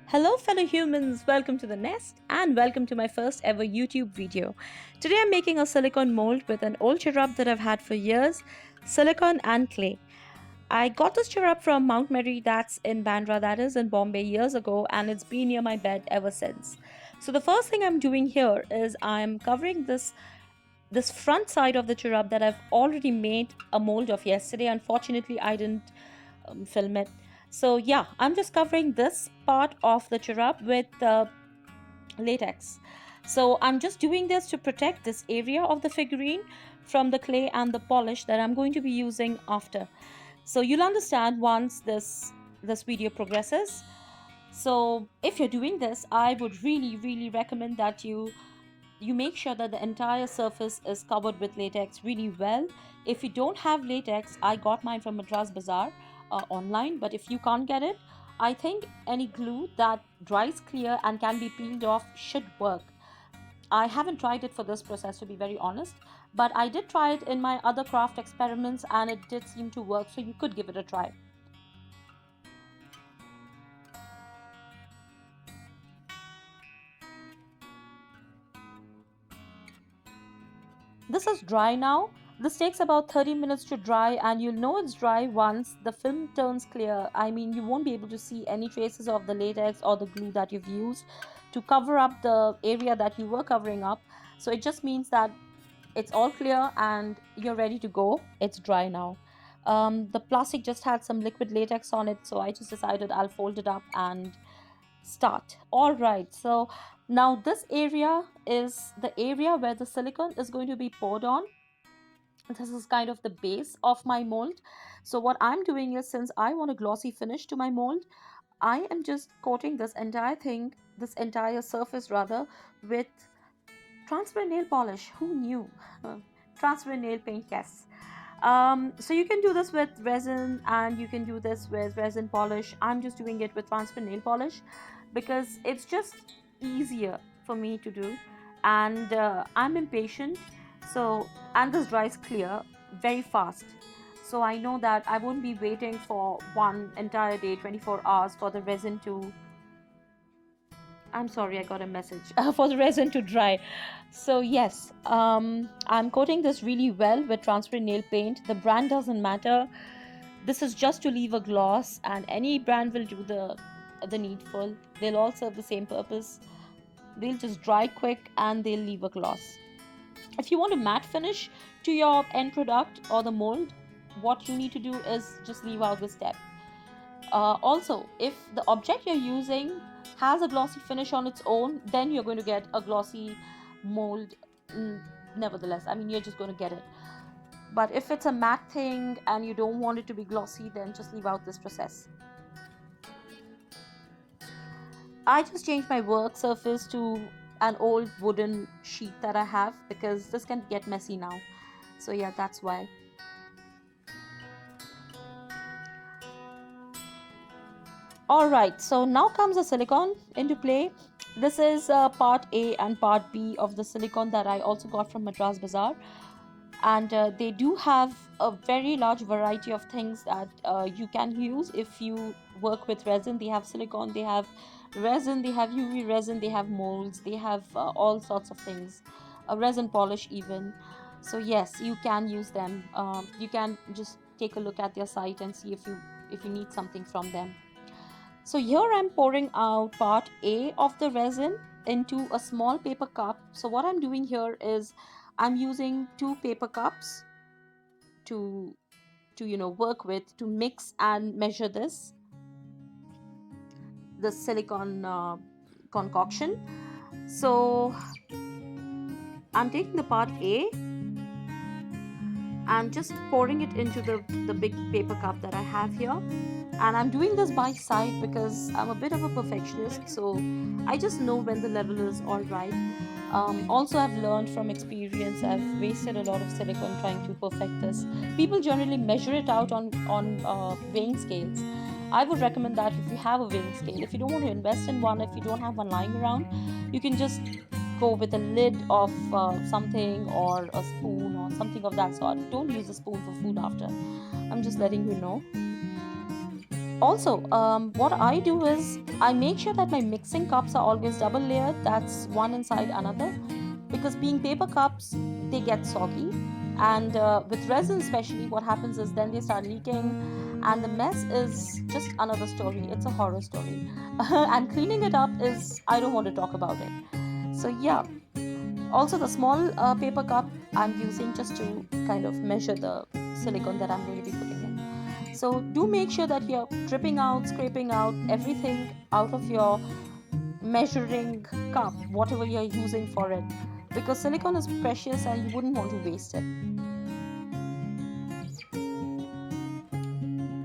Hello, fellow humans, welcome to the nest and welcome to my first ever YouTube video. Today I'm making a silicone mold with an old cherub that I've had for years, silicone and clay. I got this cherub from Mount Mary, that's in Bandra, that is in Bombay, years ago, and it's been near my bed ever since. So the first thing I'm doing here is I'm covering this front side of the cherub that I've already made a mold of yesterday. Unfortunately, I didn't film it. So yeah, I'm just covering this part of the cherub with latex. So I'm just doing this to protect this area of the figurine from the clay and the polish that I'm going to be using after. So you'll understand once this video progresses. So if you're doing this, I would really recommend that you make sure that the entire surface is covered with latex really well. If you don't have latex, I got mine from Madras Bazaar online, but if you can't get it, I think any glue that dries clear and can be peeled off should work. I haven't tried it for this process, to be very honest, but I did try it in my other craft experiments and it did seem to work, so you could give it a try. This is dry now. This takes about 30 minutes to dry, and you'll know it's dry once the film turns clear. I mean, you won't be able to see any traces of the latex or the glue that you've used to cover up the area that you were covering up. So it just means that it's all clear and you're ready to go. It's dry now. The plastic just had some liquid latex on it, so I just decided I'll fold it up and start. All right, so now this area is the area where the silicone is going to be poured on. This is kind of the base of my mold. So what I'm doing is, since I want a glossy finish to my mold, I am just coating this entire surface rather, with transparent nail polish. Who knew? Transparent nail paint, yes. So you can do this with resin and you can do this with resin polish. I'm just doing it with transparent nail polish because it's just easier for me to do, and I'm impatient. So, and this dries clear very fast. So I know that I won't be waiting for one entire day, 24 hours, for the resin to, I'm sorry, I got a message, for the resin to dry. So yes, I'm coating this really well with transparent nail paint. The brand doesn't matter. This is just to leave a gloss, and any brand will do the needful. They'll all serve the same purpose. They'll just dry quick and they'll leave a gloss. If you want a matte finish to your end product or the mold, what you need to do is just leave out this step. Also, if the object you're using has a glossy finish on its own, then you're going to get a glossy mold. Nevertheless, I mean, you're just going to get it. But if it's a matte thing and you don't want it to be glossy, then just leave out this process. I just changed my work surface to an old wooden sheet that I have because this can get messy now. So yeah, that's why. Alright, so now comes the silicone into play. This is part A and part B of the silicone that I also got from Madras Bazaar. And they do have a very large variety of things that you can use if you work with resin. They have silicone, they have resin, they have UV resin, they have molds, they have all sorts of things, a resin polish even. So yes, you can use them. You can just take a look at their site and see if you need something from them. So here I'm pouring out part A of the resin into a small paper cup. So what I'm doing here is I'm using two paper cups to work with, to mix and measure the silicone concoction. So I'm taking the part A and just pouring it into the big paper cup that I have here. And I'm doing this by side because I'm a bit of a perfectionist, so I just know when the level is all right. Also, I've learned from experience. I've wasted a lot of silicone trying to perfect this. People generally measure it out on weighing scales. I would recommend that if you have a weighing scale, if you don't want to invest in one, if you don't have one lying around, you can just go with a lid of something, or a spoon or something of that sort. Don't use a spoon for food after. I'm just letting you know. Also, what I do is I make sure that my mixing cups are always double layered, that's one inside another, because being paper cups, they get soggy. And with resin, especially, what happens is then they start leaking, and the mess is just another story. It's a horror story. And cleaning it up is, I don't want to talk about it. So, yeah. Also, the small paper cup I'm using just to kind of measure the silicone that I'm going to be putting in. So, do make sure that you're dripping out, scraping out everything out of your measuring cup, whatever you're using for it, because silicone is precious and you wouldn't want to waste it.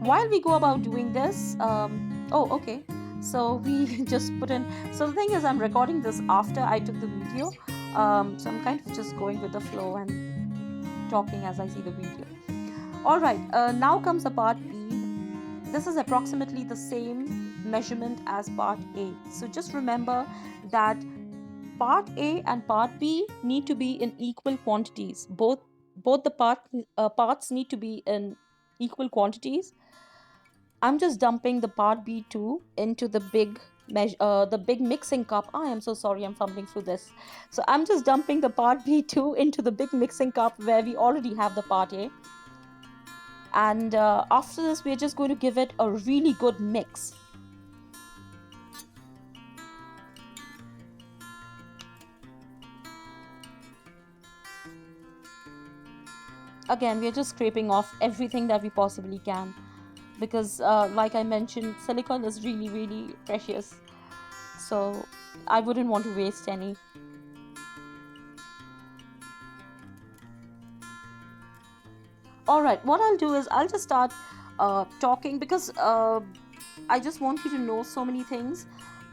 While we go about doing this, oh, okay. So we just put in. So the thing is, I'm recording this after I took the video. So I'm kind of just going with the flow and talking as I see the video. All right, now comes the part B. This is approximately the same measurement as part A. So just remember that part A and part B need to be in equal quantities. Both the parts need to be in equal quantities. I'm just dumping the part B2 into the big mixing cup. I am so sorry, I'm fumbling through this. So I'm just dumping the part B2 into the big mixing cup where we already have the part A. And after this, we're just going to give it a really good mix. Again, we're just scraping off everything that we possibly can, because like I mentioned, silicone is really, really precious. So I wouldn't want to waste any. All right, what I'll do is I'll just start talking, because I just want you to know so many things,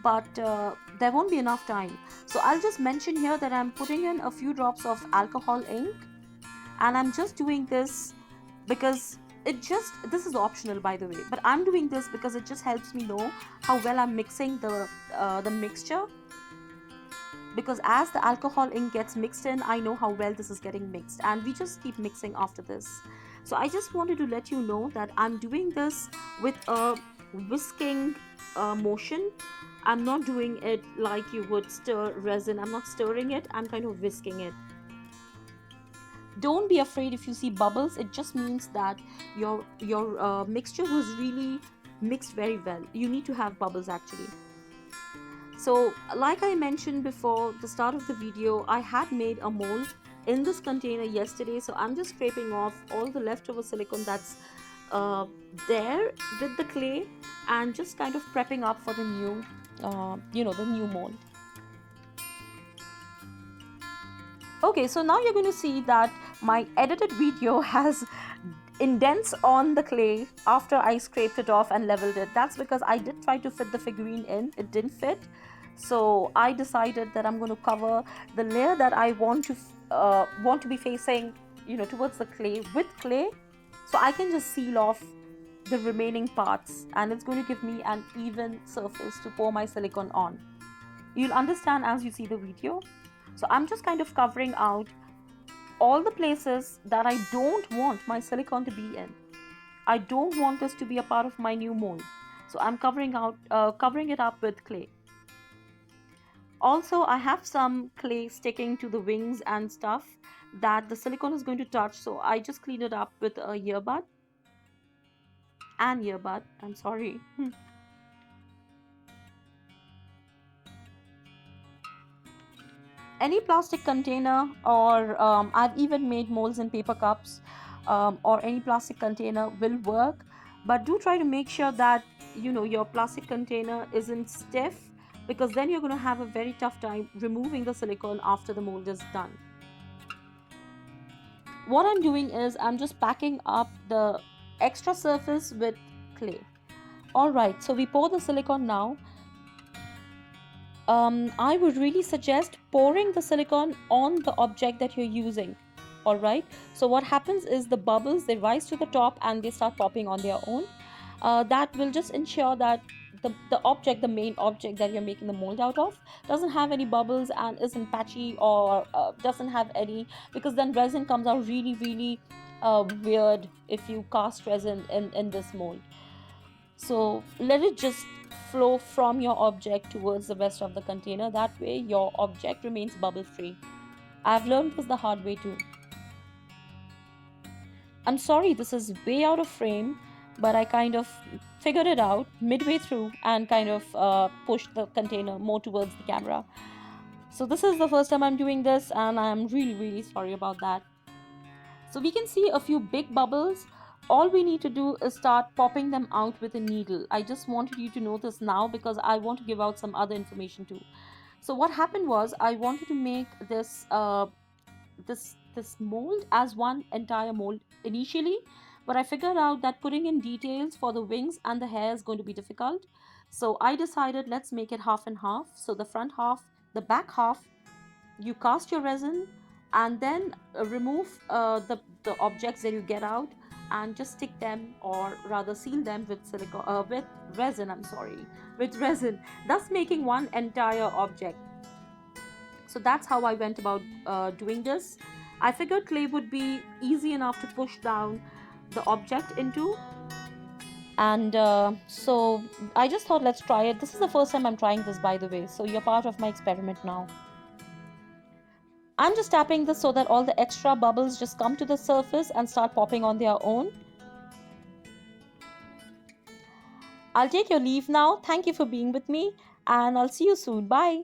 but there won't be enough time. So I'll just mention here that I'm putting in a few drops of alcohol ink, and I'm just doing this because this is optional, by the way, but I'm doing this because it just helps me know how well I'm mixing the mixture, because as the alcohol ink gets mixed in, I know how well this is getting mixed, and we just keep mixing after this. So I just wanted to let you know that I'm doing this with a whisking motion. I'm not doing it like you would stir resin. I'm not stirring it, I'm kind of whisking it. Don't be afraid if you see bubbles. It just means that your mixture was really mixed very well. You need to have bubbles actually. So like I mentioned before the start of the video, I had made a mold in this container yesterday, so I'm just scraping off all the leftover silicone that's there with the clay, and just kind of prepping up for the new the new mold. Okay, so now you're going to see that my edited video has indents on the clay after I scraped it off and leveled it. That's because I did try to fit the figurine in, it didn't fit. So I decided that I'm going to cover the layer that I want to be facing, towards the clay with clay, so I can just seal off the remaining parts, and it's going to give me an even surface to pour my silicone on. You'll understand as you see the video. So I'm just kind of covering out all the places that I don't want my silicone to be in. I don't want this to be a part of my new mold. So I'm covering it up with clay. Also, I have some clay sticking to the wings and stuff that the silicone is going to touch. So I just clean it up with a earbud. I'm sorry. Any plastic container, or I've even made molds in paper cups, or any plastic container will work, but do try to make sure that your plastic container isn't stiff, because then you're going to have a very tough time removing the silicone after the mold is done. What I'm doing is I'm just packing up the extra surface with clay. Alright, so we pour the silicone now. I would really suggest pouring the silicone on the object that you're using. Alright, so what happens is the bubbles, they rise to the top and they start popping on their own. That will just ensure that the main object that you're making the mold out of, doesn't have any bubbles and isn't patchy, or doesn't have any, because then resin comes out really, really weird if you cast resin in this mold. So let it just flow from your object towards the rest of the container. That way your object remains bubble free. I've learned this the hard way too. I'm sorry this is way out of frame, but I kind of figured it out midway through and kind of pushed the container more towards the camera. So this is the first time I'm doing this, and I'm really, really sorry about that. So we can see a few big bubbles. All we need to do is start popping them out with a needle. I just wanted you to know this now because I want to give out some other information too. So what happened was I wanted to make this mold as one entire mold initially, but I figured out that putting in details for the wings and the hair is going to be difficult. So I decided let's make it half and half. So the front half, the back half, you cast your resin, and then remove the objects that you get out, and just stick them, or rather seal them with silicone, with resin, I'm sorry, with resin, thus making one entire object. So that's how I went about doing this. I figured clay would be easy enough to push down the object into, and so I just thought let's try it. This is the first time I'm trying this, by the way, so you're part of my experiment now. I'm just tapping this so that all the extra bubbles just come to the surface and start popping on their own. I'll take your leave now. Thank you for being with me, and I'll see you soon. Bye.